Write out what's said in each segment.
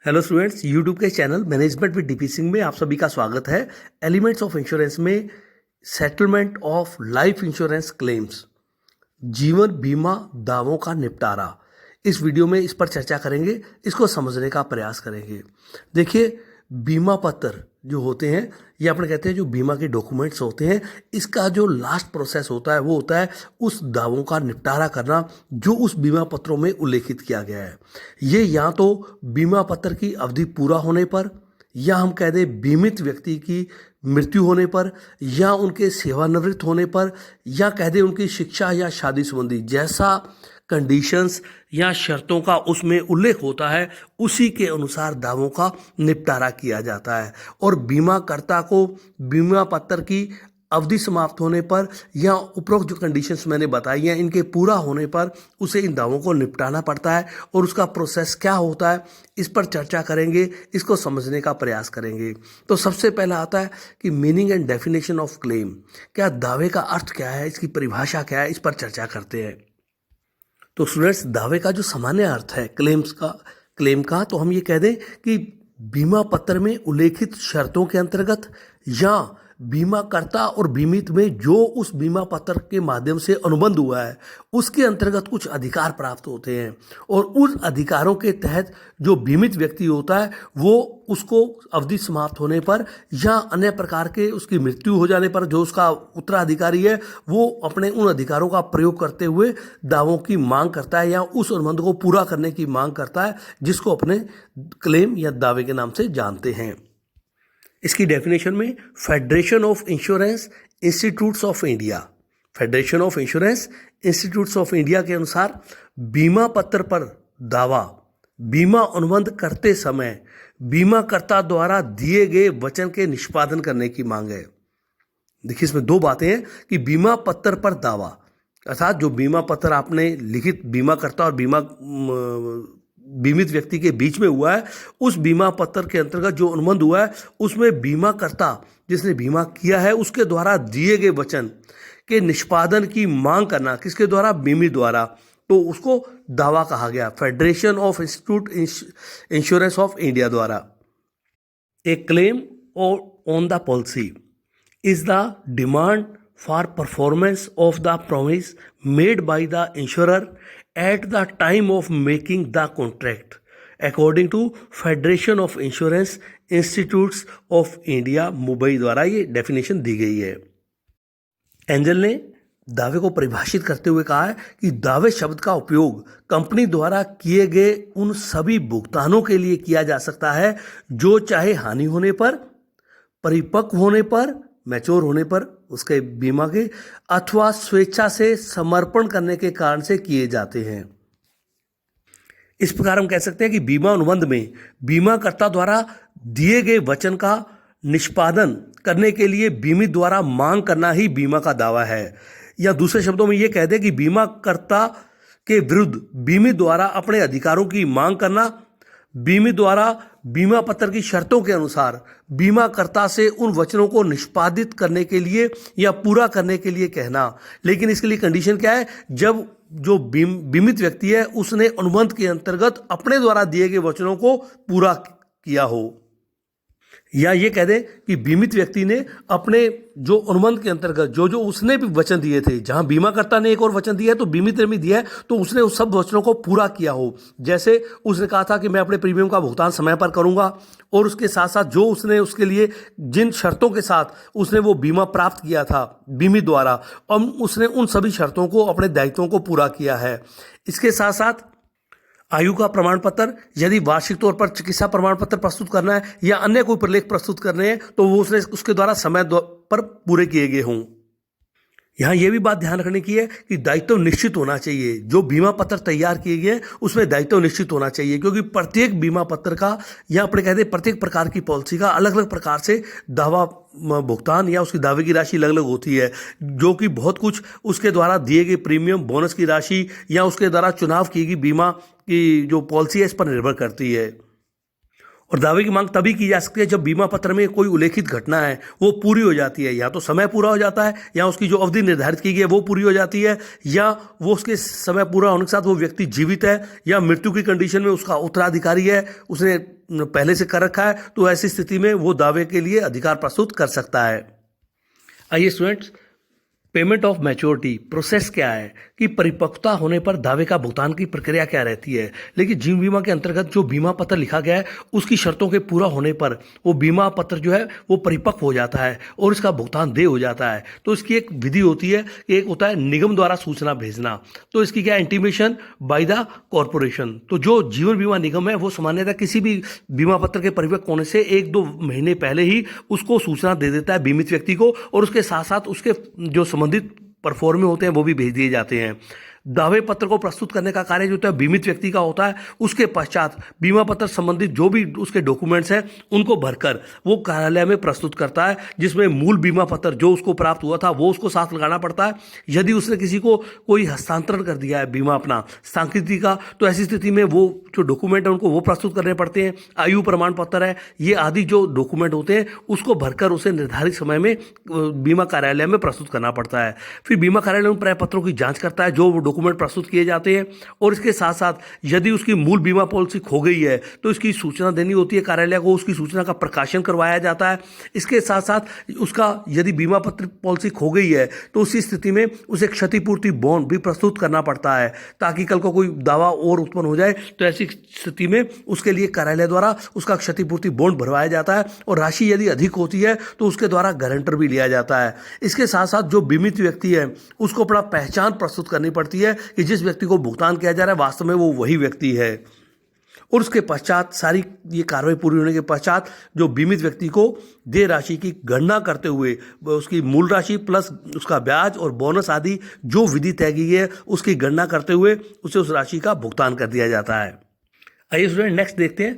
Hello students, YouTube के channel management with DP Singh में आप सभी का स्वागत है। एलिमेंट्स ऑफ इंश्योरेंस में settlement of life insurance claims, जीवन बीमा दावों का निपटारा। इस वीडियो में इस पर चर्चा करेंगे, इसको समझने का प्रयास करेंगे। देखिए, बीमा पत्र जो होते हैं, ये अपने कहते हैं जो बीमा के डॉक्यूमेंट्स होते हैं, इसका जो लास्ट प्रोसेस होता है वो होता है उस दावों का निपटारा करना जो उस बीमा पत्रों में उल्लेखित किया गया है। ये या तो बीमा पत्र की अवधि पूरा होने पर, या हम कह दें बीमित व्यक्ति की मृत्यु होने पर, या उनके सेवानिवृत्त होने पर, या कह दें उनकी शिक्षा या शादी संबंधी जैसा कंडीशंस या शर्तों का उसमें उल्लेख होता है, उसी के अनुसार दावों का निपटारा किया जाता है। और बीमाकर्ता को बीमा पत्र की अवधि समाप्त होने पर या उपरोक्त जो कंडीशंस मैंने बताई हैं, इनके पूरा होने पर उसे इन दावों को निपटाना पड़ता है। और उसका प्रोसेस क्या होता है, इस पर चर्चा करेंगे, इसको समझने का प्रयास करेंगे। तो सबसे पहला आता है कि meaning and definition of claim. क्या दावे का अर्थ क्या है, इसकी परिभाषा क्या है, इस पर चर्चा करते हैं। तो स्टूडेंट्स, दावे का जो सामान्य अर्थ है क्लेम का, तो हम ये कह दें कि बीमा पत्र में उल्लेखित शर्तों के अंतर्गत या बीमाकर्ता और बीमित में जो उस बीमा पत्र के माध्यम से अनुबंध हुआ है, उसके अंतर्गत कुछ अधिकार प्राप्त होते हैं। और उन अधिकारों के तहत जो बीमित व्यक्ति होता है वो उसको अवधि समाप्त होने पर या अन्य प्रकार के उसकी मृत्यु हो जाने पर जो उसका उत्तराधिकारी है वो अपने उन अधिकारों का प्रयोग करते हुए दावों की मांग करता है या उस अनुबंध को पूरा करने की मांग करता है, जिसको अपने क्लेम या दावे के नाम से जानते हैं। इसकी डेफिनेशन में federation of insurance institutes of India, federation of insurance institutes of India के अनुसार बीमा पत्र पर दावा बीमा अनुबंध करते समय बीमाकर्ता द्वारा दिए गए वचन के निष्पादन करने की मांग है। देखिए, इसमें दो बातें हैं कि बीमा पत्र पर दावा अर्थात जो बीमा पत्र आपने लिखित बीमाकर्ता और बीमित व्यक्ति के बीच में हुआ है, उस बीमा पत्र के अंतर्गत जो अनुबंध हुआ है उसमें बीमाकर्ता जिसने बीमा किया है उसके द्वारा दिए गए वचन के निष्पादन की मांग करना, किसके द्वारा? बीमित द्वारा। तो उसको दावा कहा गया, federation of institute insurance of India द्वारा। A claim on the policy is the demand for performance of the promise made by the insurer at the time of making the contract according to Federation of Insurance Institutes of India Mumbai द्वारा ये definition दी गई है। Angel ने दावे को परिभाषित करते हुए कहा है कि दावे शब्द का उपयोग कंपनी द्वारा किए गए उन सभी भुगतानों के लिए किया जा सकता है जो चाहे हानि होने पर, परिपक्व होने पर, मैच्योर होने पर उसके बीमा के, अथवा स्वेच्छा से समर्पण करने के कारण से किए जाते हैं। इस प्रकार हम कह सकते हैं कि बीमा अनुबंध में बीमाकर्ता द्वारा दिए गए वचन का निष्पादन करने के लिए बीमित द्वारा मांग करना ही बीमा का दावा है। या दूसरे शब्दों में ये कह दें कि बीमाकर्ता के विरुद्ध बीमित द्वारा अपने अधिकारों की मांग करना, बीमित द्वारा बीमा पत्र की शर्तों के अनुसार बीमाकर्ता से उन वचनों को निष्पादित करने के लिए या पूरा करने के लिए कहना। लेकिन इसके लिए कंडीशन क्या है? जब जो बीमित व्यक्ति है उसने अनुबंध के अंतर्गत अपने द्वारा दिए गए वचनों को पूरा किया हो, या ये कह दें कि बीमित व्यक्ति ने अपने जो अनुबंध के अंतर्गत जो जो उसने भी वचन दिए थे, जहां बीमाकर्ता ने एक और वचन दिया है तो बीमित ने भी दिया है, तो उसने उस सब वचनों को पूरा किया हो। जैसे उसने कहा था कि मैं अपने प्रीमियम का भुगतान समय पर करूंगा, और उसके साथ साथ जो उसने उसके लिए जिन शर्तों के साथ उसने वो बीमा प्राप्त किया था बीमित द्वारा, और उसने उन सभी शर्तों को, अपने दायित्वों को पूरा किया है। इसके साथ साथ आयु का प्रमाण पत्र, यदि वार्षिक तौर पर चिकित्सा प्रमाण पत्र प्रस्तुत करना है या अन्य कोई प्रलेख प्रस्तुत करने हैं तो वो उसके द्वारा समय पर पूरे किए गए हों। यहाँ ये भी बात ध्यान रखने की है कि दायित्व निश्चित होना चाहिए। जो बीमा पत्र तैयार किए गए उसमें दायित्व निश्चित होना चाहिए, क्योंकि प्रत्येक बीमा पत्र का या अपने कहते हैं प्रत्येक प्रकार की पॉलिसी का अलग अलग प्रकार से दावा भुगतान या उसकी दावे की राशि अलग अलग होती है, जो कि बहुत कुछ उसके द्वारा दिए गए प्रीमियम, बोनस की राशि या उसके द्वारा चुनाव की गई बीमा की जो पॉलिसी है इस पर निर्भर करती है। और दावे की मांग तभी की जा सकती है जब बीमा पत्र में कोई उल्लेखित घटना है वो पूरी हो जाती है, या तो समय पूरा हो जाता है, या उसकी जो अवधि निर्धारित की गई है वो पूरी हो जाती है, या वो उसके समय पूरा होने के साथ वो व्यक्ति जीवित है, या मृत्यु की कंडीशन में उसका उत्तराधिकारी है, उसने पहले से कर रखा है, तो ऐसी स्थिति में वो दावे के लिए अधिकार प्रस्तुत कर सकता है। आइए students, payment of maturity process क्या है कि परिपक्वता होने पर दावे का भुगतान की प्रक्रिया क्या रहती है। लेकिन जीवन बीमा के अंतर्गत जो बीमा पत्र लिखा गया है उसकी शर्तों के पूरा होने पर वो बीमा पत्र जो है वो परिपक्व हो जाता है और इसका भुगतान देय हो जाता है। तो इसकी एक विधि होती है, एक होता है निगम द्वारा सूचना भेजना। तो इसकी क्या, इंटीमेशन बाय द कॉरपोरेशन। तो जो जीवन बीमा निगम है वो सामान्यतः किसी भी बीमा पत्र के परिपक्व होने से 1-2 महीने पहले ही उसको सूचना दे देता है बीमित व्यक्ति को, और उसके साथ साथ उसके जो संबंधित परफॉर्मे होते हैं वो भी भेज दिए जाते हैं। दावे पत्र को प्रस्तुत करने का कार्य जो होता है बीमित व्यक्ति का होता है। उसके पश्चात बीमा पत्र संबंधित जो भी उसके डॉक्यूमेंट्स हैं उनको भरकर वो कार्यालय में प्रस्तुत करता है, जिसमें मूल बीमा पत्र जो उसको प्राप्त हुआ था वो उसको साथ लगाना पड़ता है। यदि उसने किसी को कोई हस्तांतरण कर दिया है बीमा अपना सांकृति का, तो ऐसी स्थिति में वो जो डॉक्यूमेंट है उनको वो प्रस्तुत करने पड़ते हैं। आयु प्रमाण पत्र है, ये आदि जो डॉक्यूमेंट होते हैं उसको भरकर उसे निर्धारित समय में बीमा कार्यालय में प्रस्तुत करना पड़ता है। फिर बीमा कार्यालय उन प्रपत्रों की जांच करता है जो डॉक्यूमेंट प्रस्तुत किए जाते हैं, और इसके साथ साथ यदि उसकी मूल बीमा पॉलिसी खो गई है तो इसकी सूचना देनी होती है कार्यालय को, उसकी सूचना का प्रकाशन करवाया जाता है। इसके साथ साथ उसका यदि बीमा पत्र पॉलिसी खो गई है तो उसी स्थिति में उसे क्षतिपूर्ति बॉन्ड भी प्रस्तुत करना पड़ता है, ताकि कल को कोई दावा और उत्पन्न हो जाए तो ऐसी स्थिति में उसके लिए कार्यालय द्वारा उसका क्षतिपूर्ति बॉन्ड भरवाया जाता है, और राशि यदि अधिक होती है तो उसके द्वारा गारंटर भी लिया जाता है। इसके साथ साथ जो बीमित व्यक्ति है उसको अपना पहचान प्रस्तुत करनी पड़ती है कि जिस व्यक्ति को भुगतान किया जा रहा है वास्तव में वो वही व्यक्ति है। और उसके पश्चात सारी ये कार्रवाई पूरी होने के पश्चात जो बीमित व्यक्ति को देय राशि की गणना करते हुए उसकी मूल राशि प्लस उसका ब्याज और बोनस आदि जो विधि तय की है उसकी गणना करते हुए उसे उस राशि का भुगतान कर दिया जाता है। आइए स्टूडेंट नेक्स्ट देखते हैं,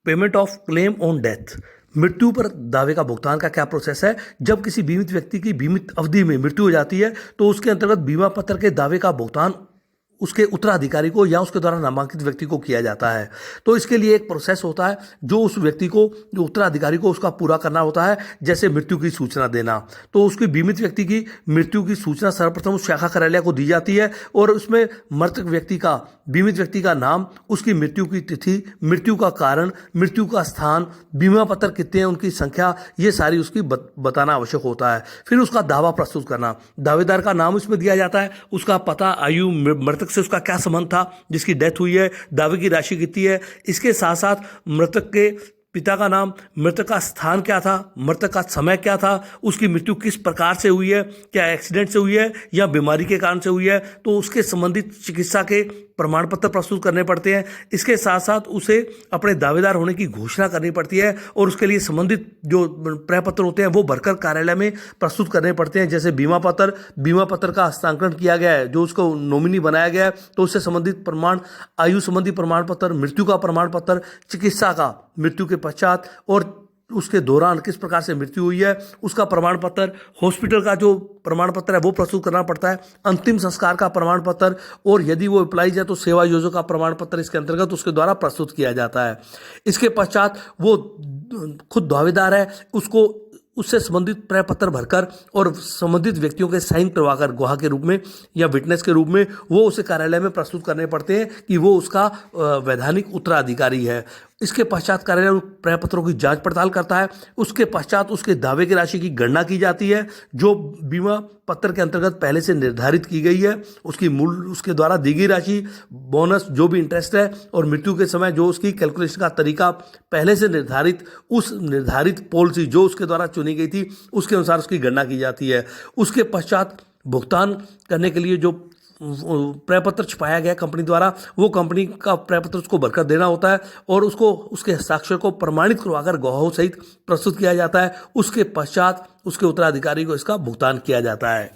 payment of claim on death. मृत्यु पर दावे का भुगतान का क्या प्रोसेस है। जब किसी बीमित व्यक्ति की बीमित अवधि में मृत्यु हो जाती है तो उसके अंतर्गत बीमा पत्र के दावे का भुगतान उसके उत्तराधिकारी को या उसके द्वारा नामांकित व्यक्ति को किया जाता है। तो इसके लिए एक प्रोसेस होता है जो उस व्यक्ति को, जो उत्तराधिकारी को उसका पूरा करना होता है, जैसे मृत्यु की सूचना देना। तो उसकी बीमित व्यक्ति की मृत्यु की सूचना सर्वप्रथम उस शाखा कार्यालय को दी जाती है, और उसमें मृतक व्यक्ति का, बीमित व्यक्ति का नाम, उसकी मृत्यु की तिथि, मृत्यु का कारण, मृत्यु का स्थान, बीमा पत्र कितने हैं, उनकी संख्या, ये सारी उसकी बताना आवश्यक होता है। फिर उसका दावा प्रस्तुत करना, दावेदार का नाम उसमें दिया जाता है, उसका पता, आयु, मृतक से उसका क्या संबंध था जिसकी डेथ हुई है, दावे की राशि कितनी है। इसके साथ साथ मृतक के पिता का नाम, मृतक का स्थान क्या था, मृतक का समय क्या था, उसकी मृत्यु किस प्रकार से हुई है, क्या एक्सीडेंट से हुई है या बीमारी के कारण से हुई है, तो उसके संबंधित चिकित्सा के प्रमाण पत्र प्रस्तुत करने पड़ते हैं। इसके साथ साथ उसे अपने दावेदार होने की घोषणा करनी पड़ती है, और उसके लिए संबंधित जो प्रपत्र होते हैं वो भरकर कार्यालय में प्रस्तुत करने पड़ते हैं, जैसे बीमा पत्र का हस्तांतरण किया गया है, जो उसको नॉमिनी बनाया गया है तो उससे संबंधित प्रमाण, आयु संबंधी प्रमाण पत्र, मृत्यु का प्रमाण पत्र, चिकित्सा का मृत्यु के पश्चात और उसके दौरान किस प्रकार से मृत्यु हुई है उसका प्रमाण पत्र, हॉस्पिटल का जो प्रमाण पत्र है वो प्रस्तुत करना पड़ता है, अंतिम संस्कार का प्रमाण पत्र, और यदि वो अप्लाइज है तो सेवा योजना का प्रमाण पत्र इसके अंतर्गत उसके द्वारा प्रस्तुत किया जाता है। इसके पश्चात वो खुद दावेदार है, उसको उससे संबंधित प्रपत्र भरकर और संबंधित व्यक्तियों के साइन करवाकर गवाह के रूप में या विटनेस के रूप में वो उसे कार्यालय में प्रस्तुत करने पड़ते हैं कि वो उसका वैधानिक उत्तराधिकारी है। इसके पश्चात कार्यालय प्रपत्रों की जांच पड़ताल करता है। उसके पश्चात उसके दावे की राशि की गणना की जाती है जो बीमा पत्र के अंतर्गत पहले से निर्धारित की गई है, उसकी मूल, उसके द्वारा दी गई राशि, बोनस, जो भी इंटरेस्ट है, और मृत्यु के समय जो उसकी कैलकुलेशन का तरीका पहले से निर्धारित, उस निर्धारित पॉलिसी जो उसके द्वारा चुनी गई थी उसके अनुसार उसकी गणना की जाती है। उसके पश्चात भुगतान करने के लिए जो प्रपत्र छपाया गया कंपनी द्वारा, वो कंपनी का प्रपत्र उसको भरकर देना होता है, और उसको उसके हस्ताक्षर को प्रमाणित करवाकर गवाहों सहित प्रस्तुत किया जाता है। उसके पश्चात उसके उत्तराधिकारी को इसका भुगतान किया जाता है।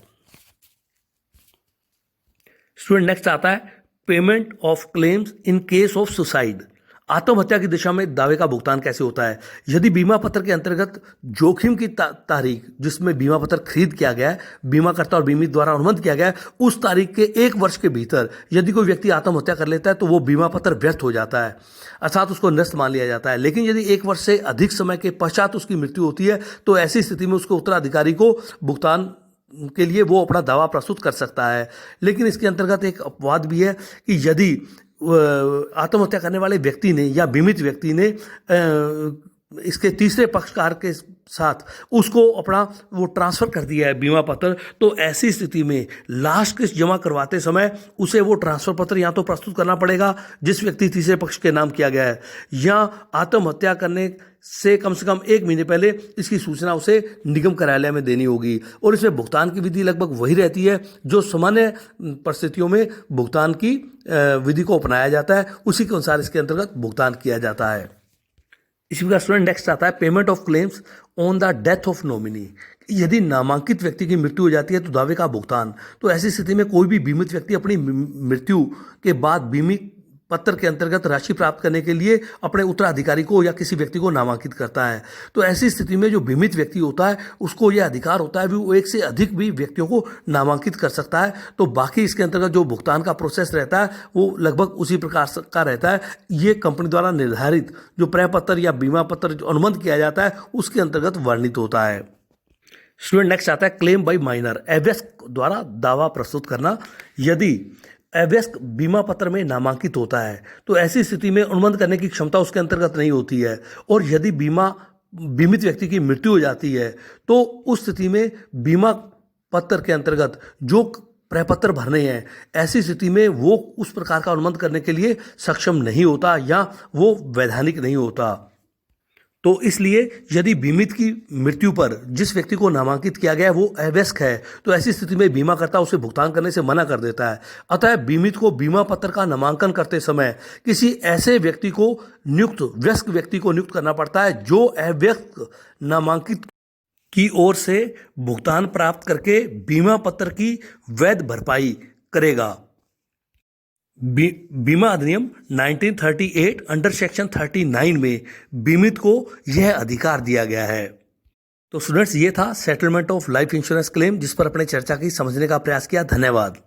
स्टूडेंट नेक्स्ट आता है payment of claims in case of suicide. आत्महत्या की दिशा में दावे का भुगतान कैसे होता है? यदि बीमा पत्र के अंतर्गत जोखिम की तारीख जिसमें बीमा पत्र खरीद किया गया है, बीमाकर्ता और बीमित द्वारा अनुबंध किया गया है, उस तारीख के 1 वर्ष के भीतर यदि कोई व्यक्ति आत्महत्या कर लेता है तो वो बीमा पत्र व्यर्थ हो जाता है, अर्थात उसको निरस्त मान लिया जाता है। लेकिन यदि 1 वर्ष से अधिक समय के पश्चात उसकी मृत्यु होती है तो ऐसी स्थिति में उसके उत्तराधिकारी को भुगतान के लिए वो अपना दावा प्रस्तुत कर सकता है। लेकिन इसके अंतर्गत एक अपवाद भी है कि यदि आत्महत्या करने वाले व्यक्ति ने या बीमित व्यक्ति ने इसके तीसरे पक्षकार के साथ उसको अपना वो ट्रांसफ़र कर दिया है बीमा पत्र, तो ऐसी स्थिति में लास्ट किस्त जमा करवाते समय उसे वो ट्रांसफ़र पत्र या तो प्रस्तुत करना पड़ेगा जिस व्यक्ति तीसरे पक्ष के नाम किया गया है, या आत्महत्या करने से कम 1 महीने पहले इसकी सूचना उसे निगम कार्यालय में देनी होगी। और इसमें भुगतान की विधि लगभग वही रहती है जो सामान्य परिस्थितियों में भुगतान की विधि को अपनाया जाता है, उसी के अनुसार इसके अंतर्गत भुगतान किया जाता है। इसी का स्टूडेंट नेक्स्ट आता है payment of claims on the death of nominee. यदि नामांकित व्यक्ति की मृत्यु हो जाती है तो दावे का भुगतान। तो ऐसी स्थिति में कोई भी बीमित व्यक्ति अपनी मृत्यु के बाद बीमित पत्र के अंतर्गत राशि प्राप्त करने के लिए अपने उत्तराधिकारी को या किसी व्यक्ति को नामांकित करता है। तो ऐसी स्थिति में जो बीमित व्यक्ति होता है उसको यह अधिकार होता है भी वो 1 से अधिक भी व्यक्तियों को नामांकित कर सकता है। तो बाकी इसके अंतर्गत जो भुगतान का प्रोसेस रहता है वो लगभग उसी प्रकार का रहता है। ये कंपनी द्वारा निर्धारित जो प्रपत्र या बीमा पत्र जो अनुबंध किया जाता है उसके अंतर्गत वर्णित होता है। स्टूडेंट नेक्स्ट आता है क्लेम बाय माइनर, अवयस्क द्वारा दावा प्रस्तुत करना। यदि अवयस्क बीमा पत्र में नामांकित होता है तो ऐसी स्थिति में अनुबंध करने की क्षमता उसके अंतर्गत नहीं होती है, और यदि बीमित व्यक्ति की मृत्यु हो जाती है तो उस स्थिति में बीमा पत्र के अंतर्गत जो प्रपत्र भरने हैं ऐसी स्थिति में वो उस प्रकार का अनुबंध करने के लिए सक्षम नहीं होता या वो वैधानिक नहीं होता। तो इसलिए यदि बीमित की मृत्यु पर जिस व्यक्ति को नामांकित किया गया है वो अवयस्क है तो ऐसी स्थिति में बीमाकर्ता उसे भुगतान करने से मना कर देता है। अतः बीमित को बीमा पत्र का नामांकन करते समय किसी ऐसे व्यक्ति को वयस्क व्यक्ति को नियुक्त करना पड़ता है जो अवयस्क नामांकित की ओर से भुगतान प्राप्त करके बीमा पत्र की वैध भरपाई करेगा। बीमा अधिनियम 1938 अंडर सेक्शन 39 में बीमित को यह अधिकार दिया गया है। तो स्टूडेंट्स, ये था settlement of life insurance claim जिस पर अपने चर्चा की समझने का प्रयास किया। धन्यवाद।